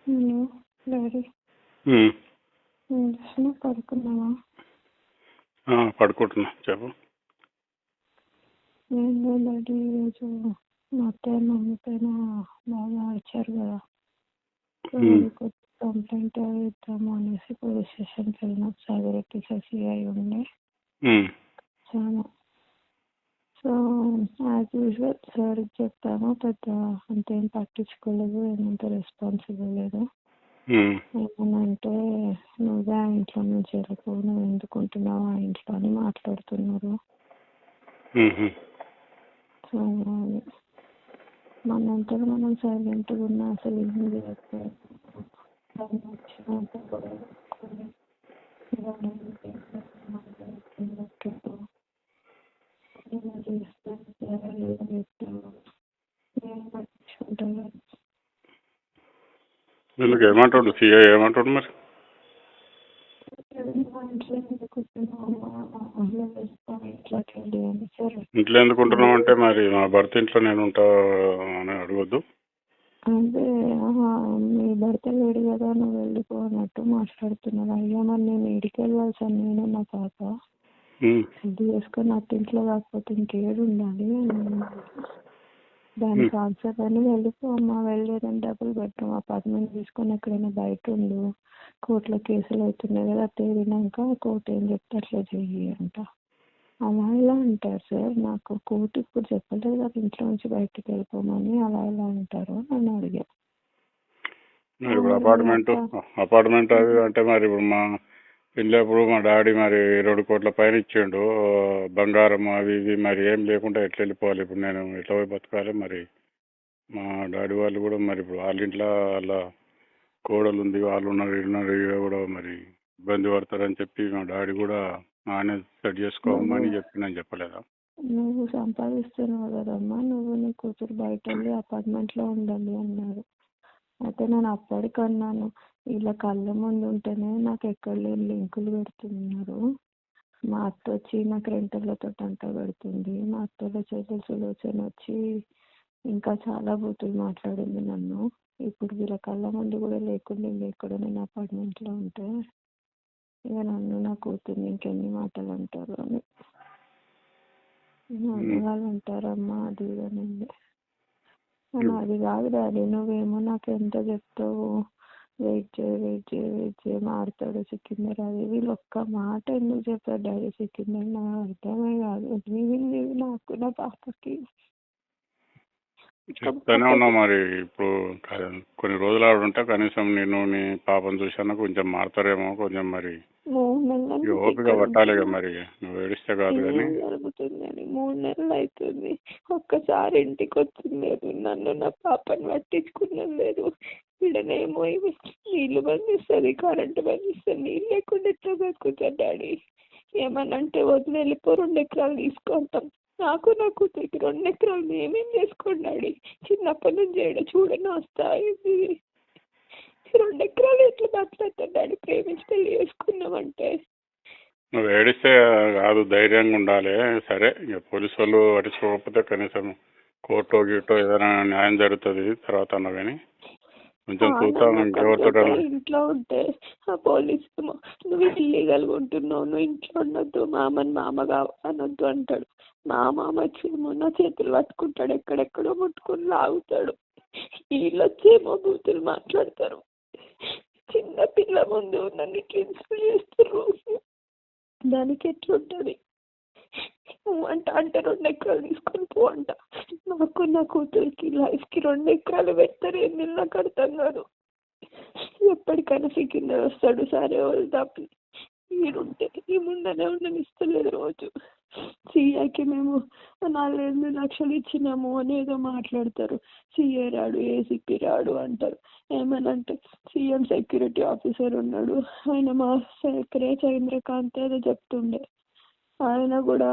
నేను డాడీ ఉమ్. ఏం చేస్తున్నా? పడుకున్నావా? పడుకుంటున్నా, చెప్పు. నేను డాడీ ఈరోజు మా అత్తయ్య మమ్మీ పైన బాగా అరిచారు కదా, సో కంప్లైంట్ ఇద్దాము అనేసి పోలీస్ స్టేషన్కి వెళ్ళిన. సాగరెడ్డి సిఐ ఉండే చాలా. సో యాజ్ యూజువల్ సార్కి చెప్పాను, పెద్ద అంతేం పట్టించుకోలేదు, ఏమంత రెస్పాన్స్ ఇవ్వలేదు. ఏమనంటే నువ్వే ఆ ఇంట్లో నుంచి వెళ్ళిపో, నువ్వు ఎందుకుంటున్నావు ఆ ఇంట్లో అని మాట్లాడుతున్నారు. సో మనంతా మనం సైలెంట్గా ఉన్నా అసలు ఏం చేయట్లేదు. ఎందుకు ఏమంటాడు సిఐ? ఏమంటాడు మరి? ఇంట్లో ఎందుకుంటున్నావు అంటే మరి మా భర్త ఇంట్లో నేను ఉంటా అని అడగొద్దు. అదే మీ భర్త లేడు కదా, నువ్వు వెళ్ళిపో అన్నట్టు మాట్లాడుతున్నాను. అయ్యా మరి నేను ఇంటికి వెళ్ళాల్సాను, నేను నా పాప ఇది చేసుకొని అత్తింట్లో కాకపోతే ఇంకేడు ఉండాలి. దానికి ఆన్సర్ అని వెళ్ళిపో అమ్మా, వెళ్ళలేదని డబుల్ బెడ్రూమ్ అపార్ట్మెంట్ తీసుకొని ఎక్కడైనా బయట ఉండు, కోర్టులో కేసులు అవుతున్నాయి కదా, తేలినాక కోర్టు ఏం చెప్తే అట్లా చెయ్యి అంట. అలా ఎలా అంటారు సార్? నాకు కోర్టు ఇప్పుడు చెప్పలేదు కదా ఇంట్లో నుంచి బయటకు వెళ్ళిపోమని, అలా ఎలా అంటారు నన్ను అడిగా. ఇప్పుడు అపార్ట్మెంట్ అది అంటే మరి ఇప్పుడు మా పెళ్ళప్పుడు మా డాడీ మరి 2 కోట్ల పైన ఇచ్చిండు, బంగారం అవి ఇవి, మరి ఏం లేకుండా ఎట్లా వెళ్ళిపోవాలి? ఇప్పుడు నేను ఎట్లా పోయి బతకాలి? మరి మా డాడీ వాళ్ళు కూడా మరి ఇప్పుడు వాళ్ళ ఇంట్లో వాళ్ళ కోడలు ఉంది, వాళ్ళు ఉన్నారు, ఇన్నారు, కూడా మరి ఇబ్బంది పడతారని చెప్పి మా డాడీ కూడా ఆయన సెట్ చేసుకోమని చెప్పి నేను చెప్పలేదా? నువ్వు సంపాదిస్తున్నావు కదమ్మా, నువ్వు నీ కూతురు బయట వెళ్ళి అపార్ట్మెంట్లో ఉండాలి అన్నారు. అయితే నేను అప్పటికన్నాను, ఇలా కళ్ళ ముందు ఉంటేనే నాకు ఎక్కడ లేని లింకులు పెడుతున్నారు. మా అత్త వచ్చి నాకు రెంటర్లతో అంట పెడుతుంది, మా అత్తలో చెల్లెలు సులోచన వచ్చి ఇంకా చాలా బూతులు మాట్లాడింది నన్ను. ఇప్పుడు వీళ్ళ కళ్ళ ముందు కూడా లేకుండా ఎక్కడ నేను అపార్ట్మెంట్లో ఉంటే ఇక నన్ను నా కూతుర్ని ఇంకెన్ని మాటలు అంటారు అని వాళ్ళు అంటారమ్మా. అది ఇదనండి. అది కాదు డాడీ, నువ్వేమో నాకు ఎంత చెప్తావు, వెయిట్ చేయి మారుతాడు సికిందర్, అది వీళ్ళు ఒక్క మాట ఎందుకు చెప్పారు డాడీ సికిందర్? నాకు అర్థమే కాదు. నాకు నా పాపకి చెప్తానే ఉన్నా. మరి ఇప్పుడు కొన్ని రోజులు ఆవిడ ఉంటే కనీసం నేను నీ పాపను చూసాను కొంచెం మారుతారేమో, కొంచెం మరి ఓపిక పట్టాలి కదా. మరి నువ్వు ఏడిస్తే కాదు కానీ జరుగుతుందని 3 నెలలు అవుతుంది, ఒక్కసారి ఇంటికి వచ్చింది లేదు, నన్ను నా పాపని పట్టించుకున్నది లేదు. వీడనేమో నీళ్ళు బంధిస్తుంది, కరెంటు బంధిస్తుంది, నీళ్ళు లేకుండా ఎట్లా బతుకుతారు డాడీ? ఏమనంటే వదిలి వెళ్ళిపో, 2 ఎకరాలు తీసుకుంటాం. నాకు నా కూతురికి 2 ఎకరాలు మేమేం చేసుకోండి డాడీ? చిన్నప్పటి నుంచి ఏడ చూడని వస్తాయి. 2 ఎకరాలు ఎట్లా మాట్లాడతారు డాడీ? ప్రేమించి పెళ్లి చేసుకున్నామంటే. నువ్వు ఏడిస్తే కాదు, ధైర్యంగా ఉండాలి. సరే, ఇక పోలీసు వాళ్ళు పట్టించుకోకపోతే కనీసం కోర్టు గీటో ఏదైనా న్యాయం జరుగుతుంది తర్వాత అన్నా కానీ కొంచెం చూద్దాం. ఇంట్లో ఉంటే ఆ పోలీసు నువ్వు ఇల్లీగల్గా ఉంటున్నావు, నువ్వు ఇంట్లో ఉండొద్దు, మామని మామగా అనొద్దు అంటాడు. మా మామ వచ్చేమో నా చేతులు పట్టుకుంటాడు, ఎక్కడెక్కడో ముట్టుకుని లాగుతాడు. వీళ్ళు వచ్చేమో బూతులు మాట్లాడతారు. చిన్న పిల్ల ముందు నన్ను ఇట్లా ఇన్సల్ట్ చేస్తారు. దానికి ఎట్లుంటుంది అంట? అంటే 2 ఎకరాలు తీసుకొని పో అంట. నాకు నా కూతురికి లైఫ్కి 2 ఎకరాలు పెడతారు, ఏం నాకు అర్థం కాదు. ఎప్పటికైనా సికిందర్ వస్తాడు, సరే వెళ్దాం. వీడుంటే ఈ ముందనే ఉండనిస్తలేదు. రోజు సిఐకి మేము 4-5 లక్షలు ఇచ్చినాము అని ఏదో మాట్లాడతారు. సిఐ రాడు, ఏసీపీ రాడు అంటారు. ఏమనంటే సీఎం సెక్యూరిటీ ఆఫీసర్ ఉన్నాడు, ఆయన మా చంద్రకాంత్ ఏదో చెప్తుండే, ఆయన కూడా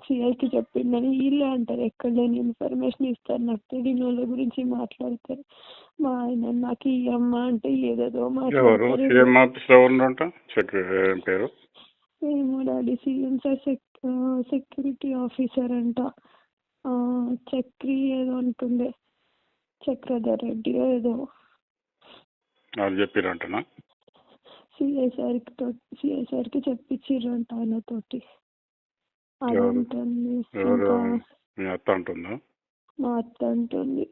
సిఐకి చెప్పిండని వీళ్ళే అంటారు. ఎక్కడ లేని ఇన్ఫర్మేషన్ ఇస్తారు, నాకు తెలియని వాళ్ళ గురించి మాట్లాడతారు. మా ఆయన నాకు ఈ అమ్మ అంటే ఏదేదో మాట్లాడతారు. ఏమో daddy, CM sir security officer అంట, చక్రి ఏదో అంటుండే, చక్రధర్ రెడ్డి ఏదో. వాళ్ళు చెప్పిరంటనా? సిఐ సార్కి చెప్పించిర్రంట ఆయనతోటి. ఎవరు అదంటుంది. ఎవరు ఇంకా మీ అత్త అంటుందా? మా అత్త అంటుంది.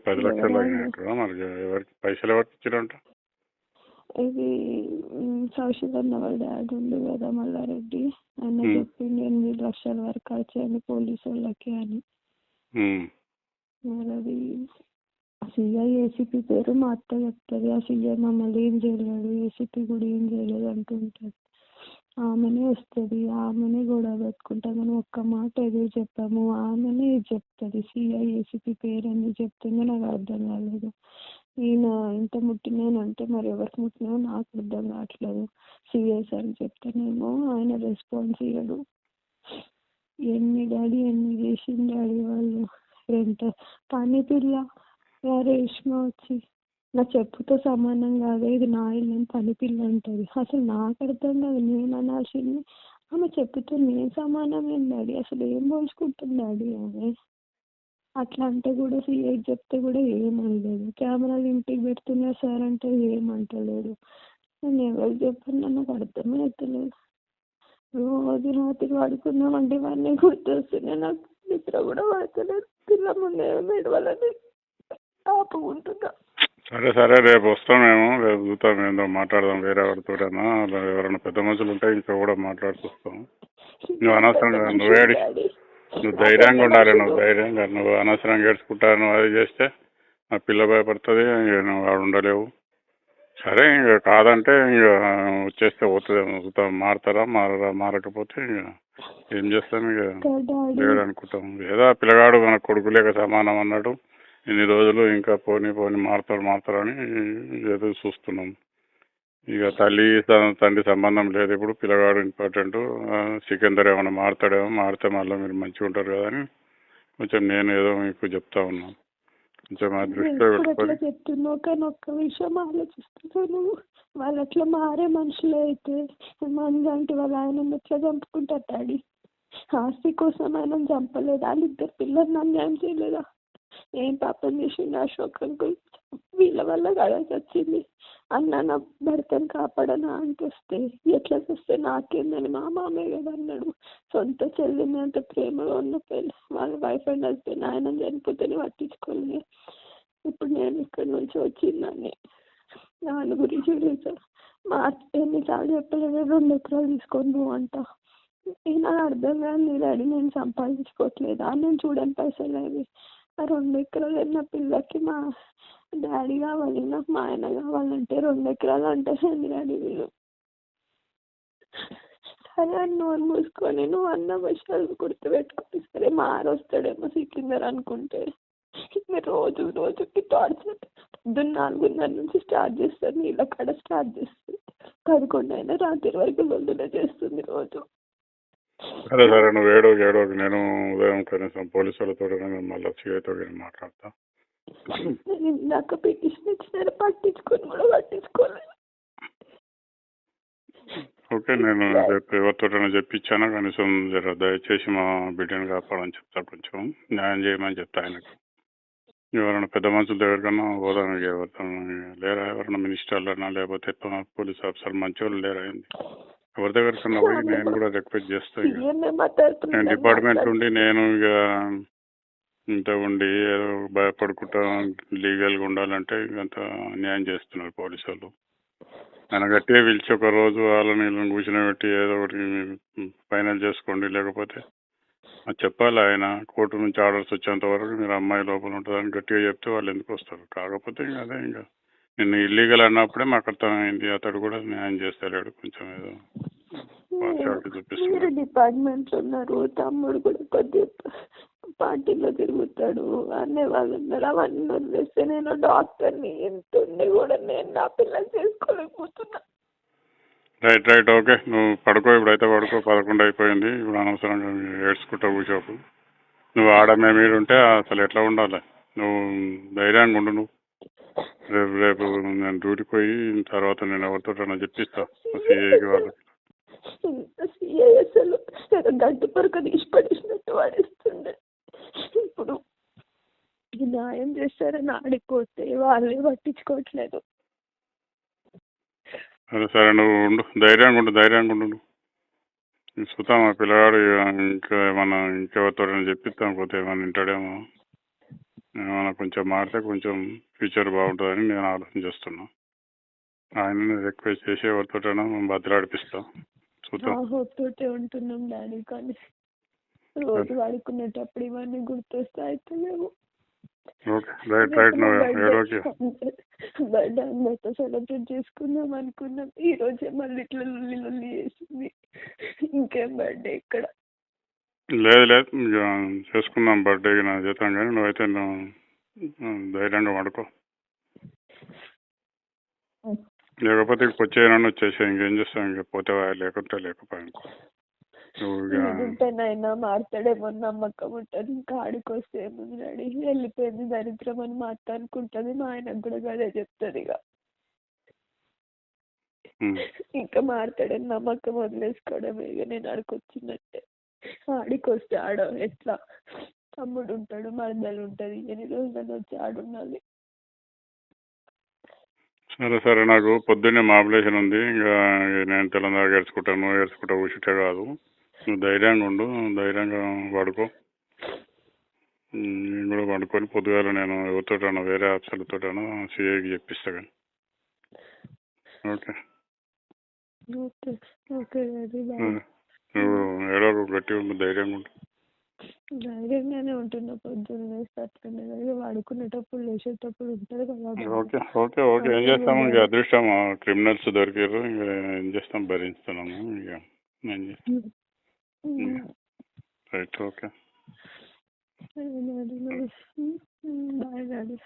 10 లక్షలు ఎవరు అయినట్టుగా మరి ఎవరికి పైసలు ఎవరికి ఇచ్చిరంట? ఇది కౌశల్ అన్న వాళ్ళ డాడీ ఉండు కదా మల్లారెడ్డి, ఆయన చెప్పింది 8 లక్షల వరకు వచ్చాయని పోలీసు వాళ్ళకి అని. మరి అది సిఐ ఏసీపీ పేరు మా అత్త చెప్తుంది. ఆ సిఐ మమ్మల్ని ఏం చేయలేడు, ఏసీపీ కూడా ఏం చేయలేదు అంటుంటుంది. ఆమెనే వస్తుంది, ఆమెనే గొడవ పెట్టుకుంటాం. మనం ఒక్క మాట ఎదురు చెప్పాము, ఆమెనే చెప్తుంది. సిఐ ఏసీపీ పేరు ఎందుకు చెప్తుందో నాకు అర్థం కాలేదు. ఈయన ఇంత ముట్టినానంటే మరి ఎవరికి ముట్టినాయో నాకు అర్థం కావట్లేదు. సిఐ సార్ చెప్తేనేమో ఆయన రెస్పాన్స్ ఇవ్వడు. ఎన్ని చేసింది డాడీ వాళ్ళు. రెంట పని పిల్ల రేష్మ వచ్చి నా చెప్పుతో సమానం కాదు, ఇది నా ఇల్లు పని పిల్ల అంటుంది. అసలు నాకు అర్థం కాదు, నేను అనాల్సింది ఆమె చెప్పుతో నేను సమానం ఏం డాడీ, అసలు ఏం పోల్చుకుంటుంది డాడీ ఆమె. అట్లా అంటే కూడా సిఐ చెప్తే కూడా ఏమనలేదు. కెమెరాలు ఇంటికి పెడుతున్నారు సార్ అంటే ఏమంటలేడు. నేను ఎవరు చెప్పాను నాకు అర్థమే అవుతలేదు. రోజు రాత్రి పడుకుందామంటే ఇవన్నీ గుర్తొస్తున్నాయి. నాకు నిద్ర కూడా పడతలేదు. పిల్ల ముందే మెడవలని ఆపుకుంటున్నా. సరే రేపు వస్తాం మేము, రేపు చూద్దాం ఏందో మాట్లాడదాం. వేరే ఎవరితోటైనా ఎవరైనా పెద్ద మనుషులు ఉంటే ఇంకా కూడా మాట్లాడుకొస్తాం. నువ్వు అనవసరంగా నువ్వు ధైర్యంగా ఉండాలి. నువ్వు అనవసరంగా ఏడ్చుకుంటాను అది చేస్తే ఆ పిల్ల భయపడుతుంది, నువ్వు ఆడ ఉండలేవు. సరే ఇంక కాదంటే ఇక వచ్చేస్తే పోతుంది. మారుతారా మారకపోతే ఇక ఏం చేస్తాం, ఇక లేడు అనుకుంటాం. ఏదో ఆ పిల్లగాడు మన కొడుకు లేక సమానం అన్నాడు. ఇన్ని రోజులు ఇంకా పోనీ మారుతారని ఏదో చూస్తున్నాం. ఇక తండ్రి సంబంధం లేదు. ఇప్పుడు పిల్లగాడు ఇంపార్టెంట్. సికిందర్ ఏమైనా మారుతాడేమో, మారితే మళ్ళీ మీరు మంచిగా ఉంటారు కదా అని కొంచెం నేను ఏదో మీకు చెప్తా ఉన్నాను. కొంచెం ఆ దృష్టిలో పెట్టుకొని చెప్తున్నావు. కానీ ఒక్క విషయం ఆలోచిస్తున్నాను, వాళ్ళు అట్లా మారే మనుషులు అయితే మందంటే వాళ్ళు ఆయన ఎట్లా చంపుకుంటారు డాడీ. ఆస్తి కోసం ఆయన చంపలేదు. వాళ్ళిద్దరు పిల్లల్ని అన్యాయం చేయలేదా? ఏం పాపం చేసిండు అశోక్ అంకుల్? వీళ్ళ వల్ల కదా వచ్చింది. అన్న నా భర్తను కాపాడనా అంటొస్తే ఎట్లా వస్తే నాకేందని మా మామే కదా అన్నాడు. సొంత చెల్లిని అంత ప్రేమగా ఉన్న పెళ్ళి వాళ్ళ వైఫ్ అండ్ హస్బెండ్ ఆయన చనిపోతేనే పట్టించుకోలేదు. ఇప్పుడు నేను ఇక్కడ నుంచి వచ్చిందాన్ని దాని గురించి సార్ మా ఎన్నిసార్లు చెప్పలేదు 2 ఎకరాలు తీసుకొని నువ్వు అంట. నాకు అర్థం కాదు నీ డాడీ నేను సంపాదించుకోవట్లేదా, నేను చూడని పైసలు అవి. ఆ 2 ఎకరాలు నా పిల్లకి మా డాడీ కావాలి, నాకు మా ఆయన కావాలంటే 2 ఎకరాలు అంటే డాడీ వీళ్ళు. సరే అని నోరు మూసుకొని నువ్వు అన్న విషయాలు గుర్తుపెట్టుకుని సరే మారొస్తాడేమో సికిందర్ అనుకుంటే రోజుకి టార్చర్. పొద్దున్న 4:30 నుంచి స్టార్ట్ చేస్తారు, నీళ్ళ కాడ స్టార్ట్ చేస్తుంది. 11 అయినా రాత్రి వరకు లొల్లులే చేస్తుంది రోజు. సరే నువ్వు ఏడోకి నేను ఉదయం కనీసం పోలీసు వాళ్ళతో మళ్ళీ సిఐతో మాట్లాడతా. నేను ఇందాక పిటిషన్ ఇచ్చినారు, పట్టించుకోలేదు. ఓకే, నేను రేపు ఎవరితోటైనా చెప్పించాను. కనీసం దయచేసి మా బిడ్డను కాపాడని చెప్తా, కొంచెం న్యాయం చేయమని చెప్తా ఆయనకు. ఎవరైనా పెద్ద మనుషుల దగ్గరకన్నా పోదాం. లేరా ఎవరైనా మినిస్టర్లన్నా లేకపోతే పోలీస్ ఆఫీసర్ మంచి వాళ్ళు లేరా? ఎవరి దగ్గరకన్నా పోయి నేను కూడా రిక్వెస్ట్ చేస్తాను. నేను డిపార్ట్మెంట్ ఉండి నేను ఇక ఇంత ఉండి ఏదో భయపడుకుంటా లీగల్గా ఉండాలంటే ఇంత అన్యాయం చేస్తున్నారు పోలీసు వాళ్ళు. ఆయన గట్టిగా పిలిచి ఒక రోజు వీళ్ళని కూర్చోబెట్టి ఏదో ఒకటి ఫైనల్ చేసుకోండి, లేకపోతే చెప్పాలి. ఆయన కోర్టు నుంచి ఆర్డర్స్ వచ్చేంత వరకు మీరు అమ్మాయి లోపల ఉంటుందని గట్టిగా చెప్తే వాళ్ళు ఎందుకు వస్తారు. కాకపోతే అదే ఇంకా నిన్ను ఇల్లీగల్ అన్నప్పుడే మాకు అర్థమైంది. అతడు కూడా న్యాయం చేస్తలేడు, కొంచెం ఏదో పార్షాలిటీ చూపిస్తున్నాడు. డిపార్ట్మెంట్ ఉన్నారు, తమ్ముడు కూడా కొద్దిగా పార్టీలో తిరుగుతాడు అనే వాళ్ళు ఉన్నారు. అవన్నీ వదిలేస్తే నేను డాక్టర్ని ఎంత ఉండి కూడా నేను నా పిల్లలు చేసుకోలేకపోతున్నా. రైట్ ఓకే, నువ్వు పడుకో. ఇప్పుడైతే పడుకో, 11 అయిపోయింది. ఇప్పుడు అనవసరంగా ఏడ్చుకుంటా కూర్చోకు. నువ్వు ఆడమే మీరు ఉంటే అసలు ఎట్లా ఉండాలి? నువ్వు ధైర్యంగా ఉండు. నువ్వు రేపు నేను డ్యూటీకి పోయి తర్వాత నేను ఎవరితో చెప్పిస్తా సిఐకి వాళ్ళకి. సిఐ అసలు గడ్డు పొరక తీసి పడేసినట్టు వాడేస్తుండే. ఇప్పుడు న్యాయం చేస్తారని ఆడిపోతే వాళ్ళే పట్టించుకోవట్లేదు. సరే సరే నువ్వు ఉండు, ధైర్యంగా ఉండు నువ్వు. చూద్దాం ఆ పిల్లగాడు ఇంకా ఏమన్నా ఇంకెవరితో చెప్పిస్తాం, పోతే ఏమన్నా వింటాడేమో. ఏమన్నా కొంచెం మారితే కొంచెం ఫ్యూచర్ బాగుంటుందని నేను ఆలోచన చేస్తున్నా. ఆయన రిక్వెస్ట్ చేసి ఎవరితోటైనా బతిలాడిపిస్తాం, చూద్దాం. తోటే ఉంటున్నాం డాడీ, కానీ రోజు వాడుకునేటప్పుడు ఇవన్నీ గుర్తొస్తే అయితలేవు. ఓకే రైట్ నువ్వు ఏడోకి. బర్త్డే అందరితో సెలబ్రేట్ చేసుకుందాం అనుకున్నాం, ఈ రోజే మళ్ళీ ఇట్లా లొల్లి చేసింది. ఇంకేం బర్త్డే ఇక్కడ? లేదు ఇక చేసుకుందాం బర్త్డేకి నా చేద్దాం, కానీ నువ్వైతే ధైర్యంగా పడుకో. లేకపోతే వచ్చేయనని వచ్చేసా, ఇంకేం చేస్తాం, ఇంక పోతే లేకపోయా ఉంటేనైనా మారుతాడేమో నమ్మకం ఉంటుంది. ఇంకా ఆడికి వస్తే ఏముంది డాడీ, వెళ్ళిపోయింది దరిద్రం అని మా అత్త అనుకుంటుంది, మా ఆయనకు కూడా అదే చెప్తుంది. ఇంకా మారుతాడని నమ్మకం వదిలేసుకోవడమే. ఇక నేను ఆడికి వచ్చినట్టే. ఆడికి వస్తే ఆడ ఎట్లా తమ్ముడు ఉంటాడు, మరదలు ఉంటుంది, ఎన్ని రోజులని వచ్చి ఆడున్నది. సరే నాకు పొద్దున్నే మాబులేషన్ ఉంది, ఇంకా నేను తెలంగాణ ఏడ్చుకుంటా కూర్చుంటే కాదు. నువ్వు ధైర్యంగా ఉండు, ధైర్యంగా పడుకో. నేను కూడా పడుకొని పొద్దుగాల నేను ఎవరితోటాను వేరే ఆఫీసర్లతోటాను సిఐకి చెప్పిస్తా. కానీ ఓకే నువ్వు ఏడో గట్టిగా ఉండు, ధైర్యంగా ఉండు. ధైర్యంగానే ఉంటున్నా, పొద్దున్న వేస్తే అట్లనే వాడుకునేటప్పుడు లేచేటప్పుడు ఉంటుంది కదా. ఓకే ఏం చేస్తాము, ఇంకా అదృష్టం క్రిమినల్స్ దొరికారు, ఇంకా ఏం చేస్తాం, భరిస్తున్నాము. ఇక ఏం చేస్తాం. Right okay. Bye daddy.